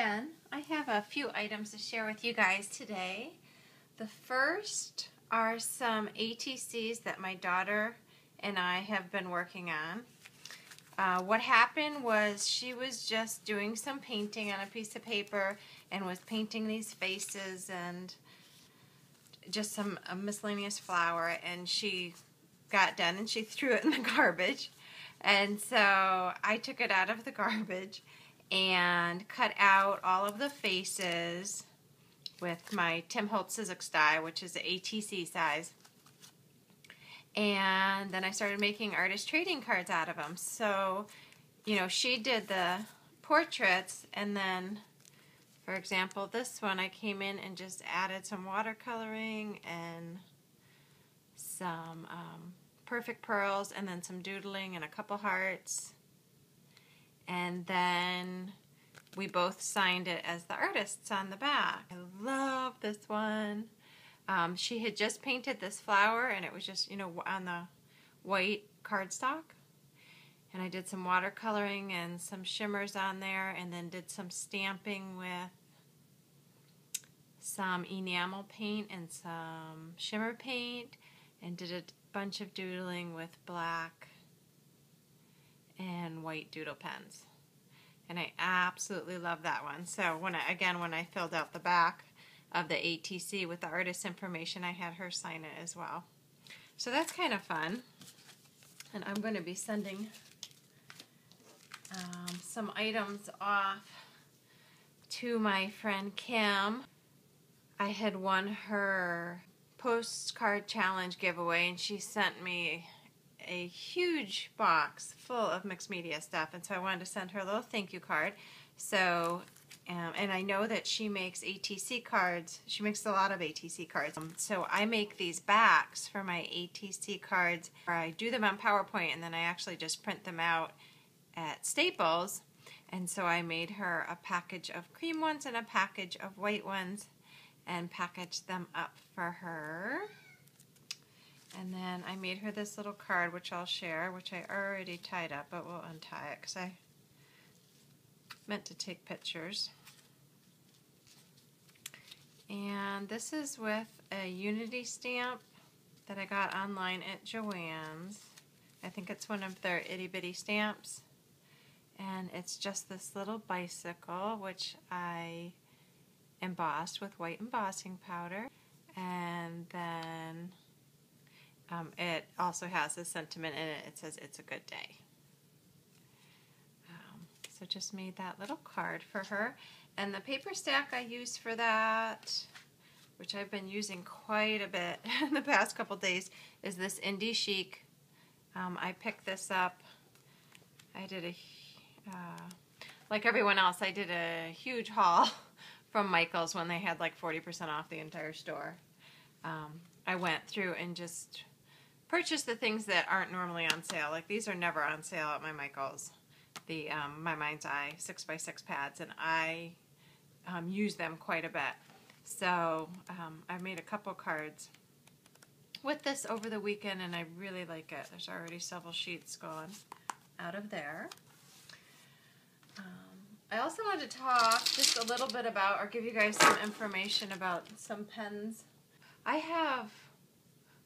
Jen. I have a few items to share with you guys today. The first are some ATCs that my daughter and I have been working on. What happened was she was just doing some painting on a piece of paper and was painting these faces and just some miscellaneous flour, and she got done and she threw it in the garbage. And so I took it out of the garbage and cut out all of the faces with my Tim Holtz Sizzix die, which is the ATC size. And then I started making artist trading cards out of them. So, you know, she did the portraits, and then, for example, this one I came in and just added some watercoloring and some perfect pearls, and then some doodling and a couple hearts. And then we both signed it as the artists on the back. I love this one. She had just painted this flower, and it was just, you know, on the white cardstock. And I did some watercoloring and some shimmers on there, and then did some stamping with some enamel paint and some shimmer paint, and did a bunch of doodling with black and white doodle pens. And I absolutely love that one. So when I filled out the back of the ATC with the artist information, I had her sign it as well. So that's kind of fun. And I'm going to be sending some items off to my friend Kim. I had won her postcard challenge giveaway, and she sent me a huge box full of mixed media stuff, and so I wanted to send her a little thank you card. So and I know that she makes ATC cards. She makes a lot of ATC cards. So I make these backs for my ATC cards, or I do them on PowerPoint, and then I actually just print them out at Staples. And so I made her a package of cream ones and a package of white ones, and packaged them up for her. And then I made her this little card, which I'll share, which I already tied up, but we'll untie it because I meant to take pictures. And this is with a Unity stamp that I got online at Joann's. I think it's one of their itty bitty stamps. And it's just this little bicycle, which I embossed with white embossing powder. And then it also has a sentiment in it. It says, "It's a good day." So just made that little card for her. And the paper stack I used for that, which I've been using quite a bit in the past couple days, is this Indie Chic. I picked this up. I did like everyone else, I did a huge haul from Michael's when they had like 40% off the entire store. I went through and just purchased the things that aren't normally on sale. Like these are never on sale at my Michael's. The My Mind's Eye 6x6 pads, and I use them quite a bit. So I made a couple cards with this over the weekend, and I really like it. There's already several sheets gone out of there. I also wanted to talk just a little bit about, or give you guys some information about some pens. I have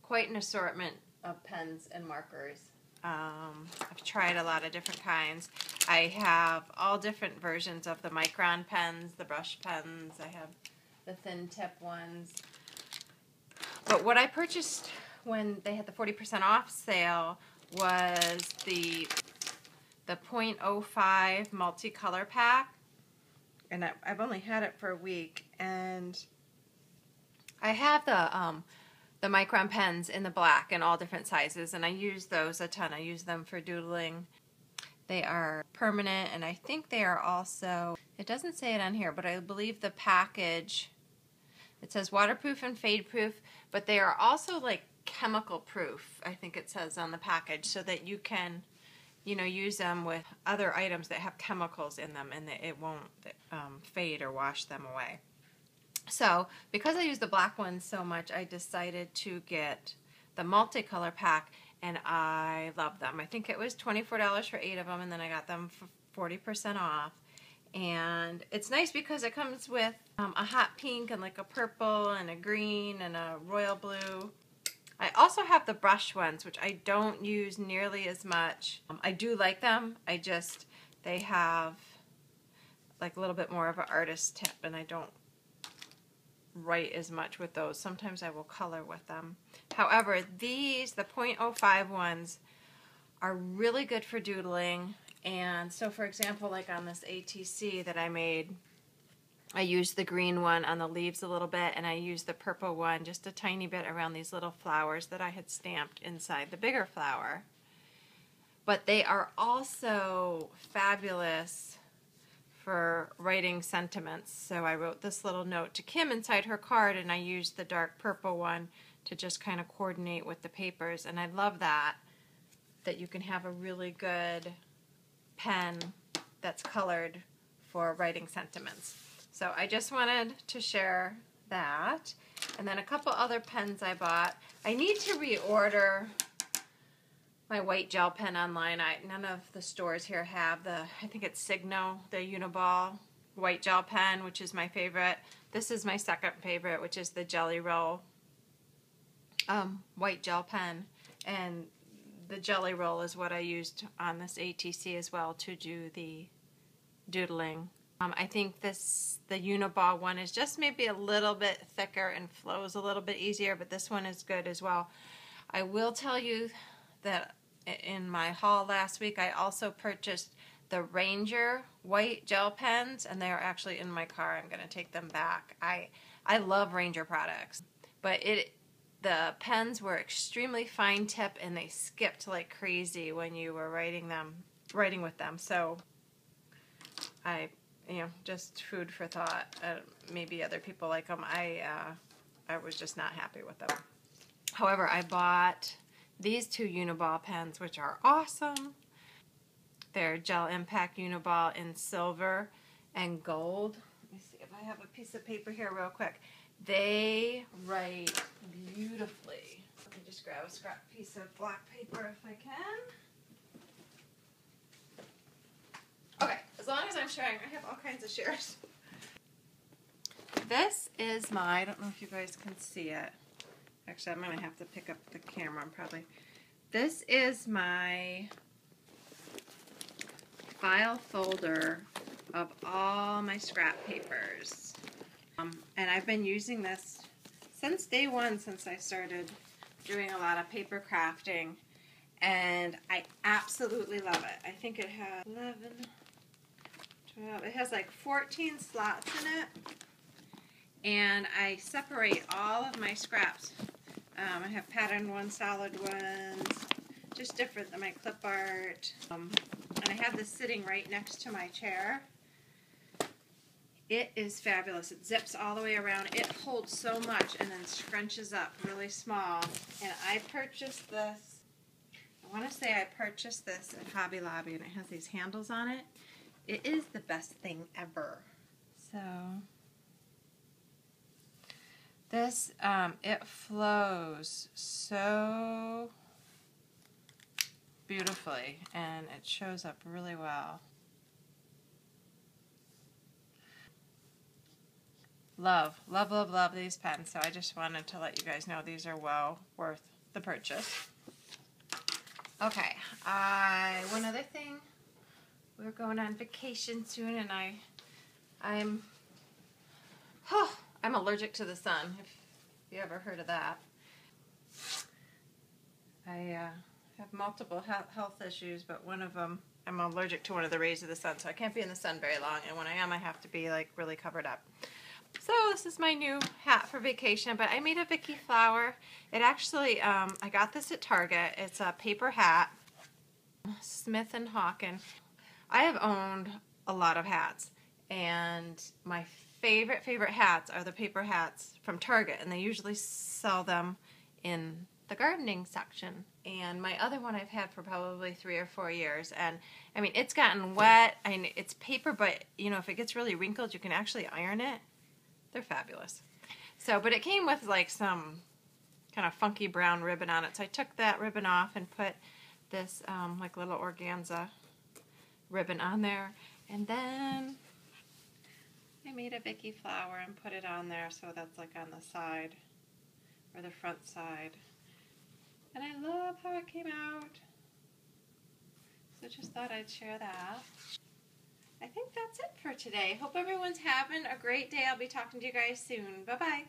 quite an assortment of pens and markers. I've tried a lot of different kinds. I have all different versions of the Micron pens, the brush pens. I have the thin tip ones. But what I purchased when they had the 40% off sale was the .05 multicolor pack. And I've only had it for a week. And I have the Micron pens in the black in all different sizes, and I use those a ton. I use them for doodling. They are permanent, and I think they are also, it doesn't say it on here, but I believe the package, it says waterproof and fade proof, but they are also like chemical proof, I think it says on the package, so that you can, you know, use them with other items that have chemicals in them, and it won't fade or wash them away. So, because I use the black ones so much, I decided to get the multicolor pack, and I love them. I think it was $24 for 8 of them, and then I got them for 40% off. And it's nice because it comes with a hot pink and like a purple and a green and a royal blue. I also have the brush ones, which I don't use nearly as much. I do like them. They have like a little bit more of an artist tip, and I don't write as much with those. Sometimes I will color with them. However, the .05 ones are really good for doodling. And so, for example, like on this ATC that I made, I used the green one on the leaves a little bit, and I used the purple one just a tiny bit around these little flowers that I had stamped inside the bigger flower. But they are also fabulous for writing sentiments. So I wrote this little note to Kim inside her card, and I used the dark purple one to just kind of coordinate with the papers. And I love that you can have a really good pen that's colored for writing sentiments. So I just wanted to share that. And then a couple other pens I bought. I need to reorder my white gel pen online. None of the stores here have I think it's Signo, the Uniball white gel pen, which is my favorite. This is my second favorite, which is the Jelly Roll white gel pen. And the Jelly Roll is what I used on this ATC as well to do the doodling. I think the Uniball one is just maybe a little bit thicker and flows a little bit easier, but this one is good as well. I will tell you that in my haul last week, I also purchased the Ranger white gel pens, and they are actually in my car. I'm going to take them back. I love Ranger products, but the pens were extremely fine tip, and they skipped like crazy when you were writing with them. So just food for thought. Maybe other people like them. I was just not happy with them. However, I bought these two Uniball pens, which are awesome. They're Gel Impact Uniball in silver and gold. Let me see if I have a piece of paper here real quick. They write beautifully. Let me just grab a scrap piece of black paper if I can. Okay, as long as I'm sharing, I have all kinds of shares. This is I don't know if you guys can see it. Actually, I'm going to have to pick up the camera probably. This is my file folder of all my scrap papers. And I've been using this since day one, since I started doing a lot of paper crafting. And I absolutely love it. I think it has 11, 12, it has like 14 slots in it. And I separate all of my scraps. I have patterned ones, solid ones, just different than my clip art. And I have this sitting right next to my chair. It is fabulous. It zips all the way around. It holds so much and then scrunches up really small. And I purchased this, I want to say I purchased this at Hobby Lobby, and it has these handles on it. It is the best thing ever. So this, it flows so beautifully, and it shows up really well. Love, love, love, love these pens. So I just wanted to let you guys know these are well worth the purchase. Okay, one other thing. We're going on vacation soon, and I'm allergic to the sun, if you ever heard of that. I have multiple health issues, but one of them, I'm allergic to one of the rays of the sun, so I can't be in the sun very long, and when I am, I have to be like really covered up. So this is my new hat for vacation, but I made a Vicki Flower. It actually, I got this at Target. It's a paper hat, Smith & Hawken. I have owned a lot of hats, and my favorite hats are the paper hats from Target, and they usually sell them in the gardening section. And my other one I've had for probably 3 or 4 years, and I mean, it's gotten wet. I mean, it's paper, but you know, if it gets really wrinkled, you can actually iron it. They're fabulous. So, but it came with like some kind of funky brown ribbon on it, so I took that ribbon off and put this like little organza ribbon on there. And then I made a Vicki Flower and put it on there so that's like on the side, or the front side. And I love how it came out. So just thought I'd share that. I think that's it for today. Hope everyone's having a great day. I'll be talking to you guys soon. Bye-bye.